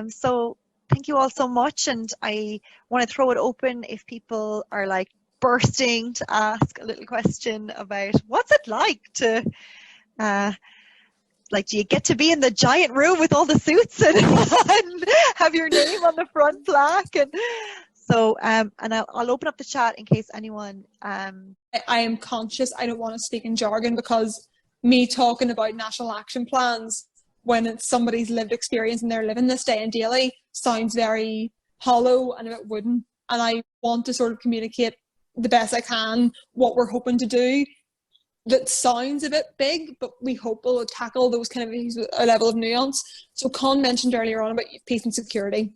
So thank you all so much, and I want to throw it open if people are like bursting to ask a little question about what's it like to uh, like, do you get to be in the giant room with all the suits and, and have your name on the front plaque? And so, and I'll open up the chat in case anyone. I am conscious I don't want to speak in jargon, because me talking about national action plans when it's somebody's lived experience and they're living this day and daily sounds very hollow and a bit wooden. And I want to sort of communicate the best I can what we're hoping to do. That sounds a bit big, but we hope we'll tackle those kind of issues with a level of nuance. So Con mentioned earlier on about peace and security.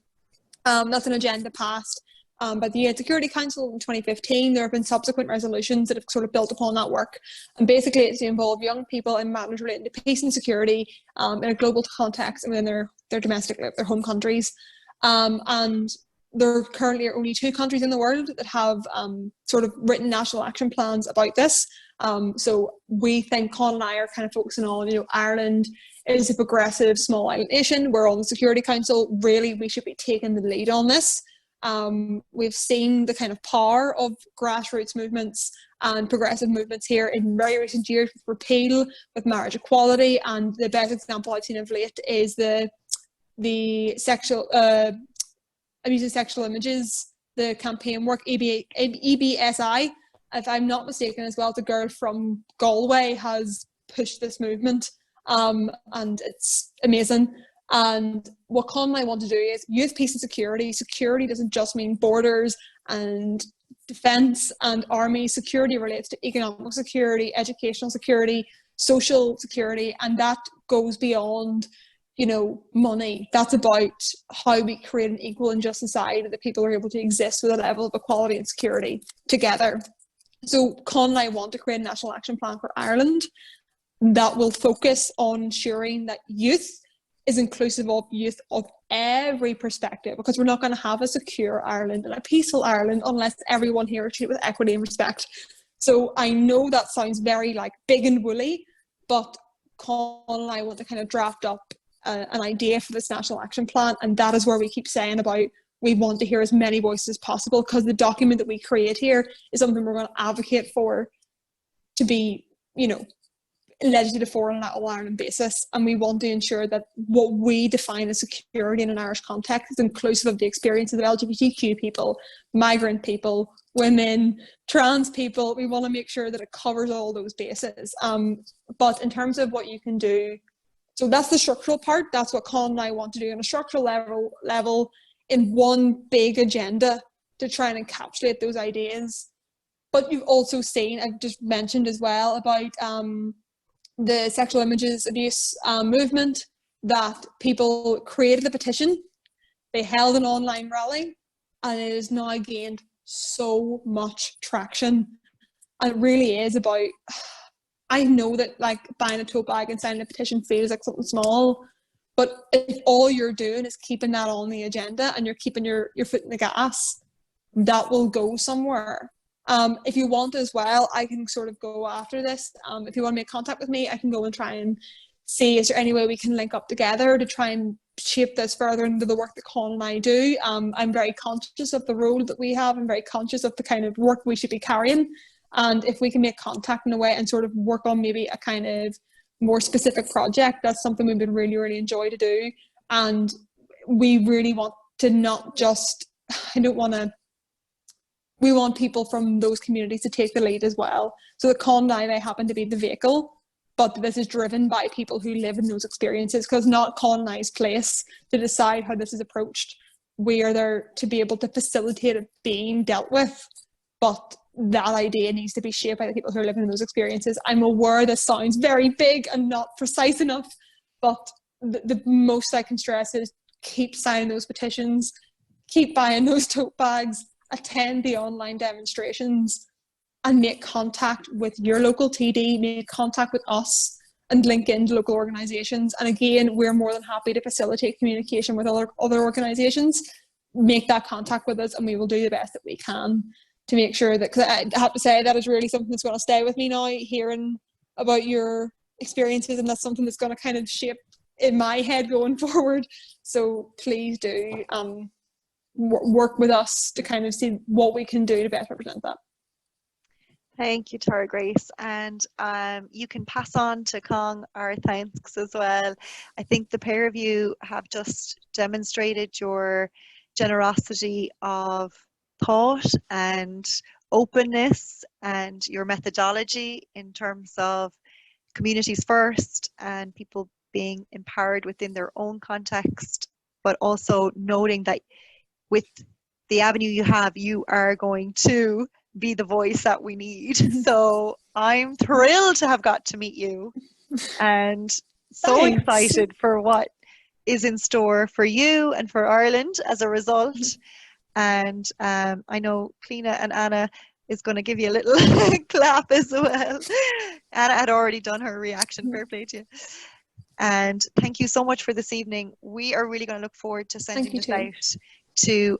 That's an agenda passed by the UN Security Council in 2015. There have been subsequent resolutions that have sort of built upon that work. And basically it's to involve young people in matters relating to peace and security in a global context and within their domestic, their home countries. And there currently are only 2 countries in the world that have sort of written national action plans about this. So we think Con and I are kind of focusing on, Ireland is a progressive small island nation. We're on the Security Council. Really, we should be taking the lead on this. We've seen the kind of power of grassroots movements and progressive movements here in very recent years with repeal, with marriage equality, and the best example I've seen of late is the sexual abuse of sexual images, the campaign work, EBSI. If I'm not mistaken as well, the girl from Galway has pushed this movement, and it's amazing. And what Con and I want to do is youth, peace and security. Security doesn't just mean borders and defence and army. Security relates to economic security, educational security, social security, and that goes beyond, money. That's about how we create an equal and just society that people are able to exist with a level of equality and security together. So Con and I want to create a national action plan for Ireland that will focus on ensuring that youth is inclusive of youth of every perspective, because we're not going to have a secure Ireland and a peaceful Ireland unless everyone here is treated with equity and respect. So I know that sounds very big and woolly, but Con and I want to kind of draft up an idea for this national action plan, and that is where we keep saying about we want to hear as many voices as possible, because the document that we create here is something we're going to advocate for to be, legislated for on an all-Ireland basis. And we want to ensure that what we define as security in an Irish context is inclusive of the experiences of LGBTQ people, migrant people, women, trans people. We want to make sure that it covers all those bases. But in terms of what you can do, so that's the structural part. That's what Con and I want to do on a structural level in one big agenda to try and encapsulate those ideas. But you've also seen, I've just mentioned as well, about the sexual images abuse movement, that people created a petition, they held an online rally, and it has now gained so much traction. And it really is about, I know that buying a tote bag and signing a petition feels like something small, but if all you're doing is keeping that on the agenda and you're keeping your foot in the gas, that will go somewhere. If you want as well, I can sort of go after this. If you want to make contact with me, I can go and try and see, is there any way we can link up together to try and shape this further into the work that Con and I do. I'm very conscious of the role that we have. I'm very conscious of the kind of work we should be carrying. And if we can make contact in a way and sort of work on maybe a kind of more specific project, that's something we've been really, really enjoy to do. And we really want to not just, we want people from those communities to take the lead as well. So the Con and I happen to be the vehicle, but this is driven by people who live in those experiences, because not Con and I's place to decide how this is approached. We are there to be able to facilitate it being dealt with, but that idea needs to be shaped by the people who are living in those experiences. I'm aware this sounds very big and not precise enough, but the most I can stress is keep signing those petitions, keep buying those tote bags, attend the online demonstrations, and make contact with your local TD, make contact with us, and link into local organisations. And again, we're more than happy to facilitate communication with other organisations. Make that contact with us and we will do the best that we can to make sure that, because I have to say that is really something that's going to stay with me now, hearing about your experiences, and that's something that's going to kind of shape in my head going forward. So please do work with us to kind of see what we can do to best represent that. Thank you, Tara Grace. And you can pass on to Kong our thanks as well. I think the pair of you have just demonstrated your generosity of thought and openness and your methodology in terms of communities first and people being empowered within their own context, but also noting that with the avenue you have, you are going to be the voice that we need. So I'm thrilled to have got to meet you and so Thanks. excited for what is in store for you and for Ireland as a result. And I know Cliona and Anna is going to give you a little clap as well. Anna had already done her reaction. Fair play to you. And thank you so much for this evening. We are really going to look forward to sending this out to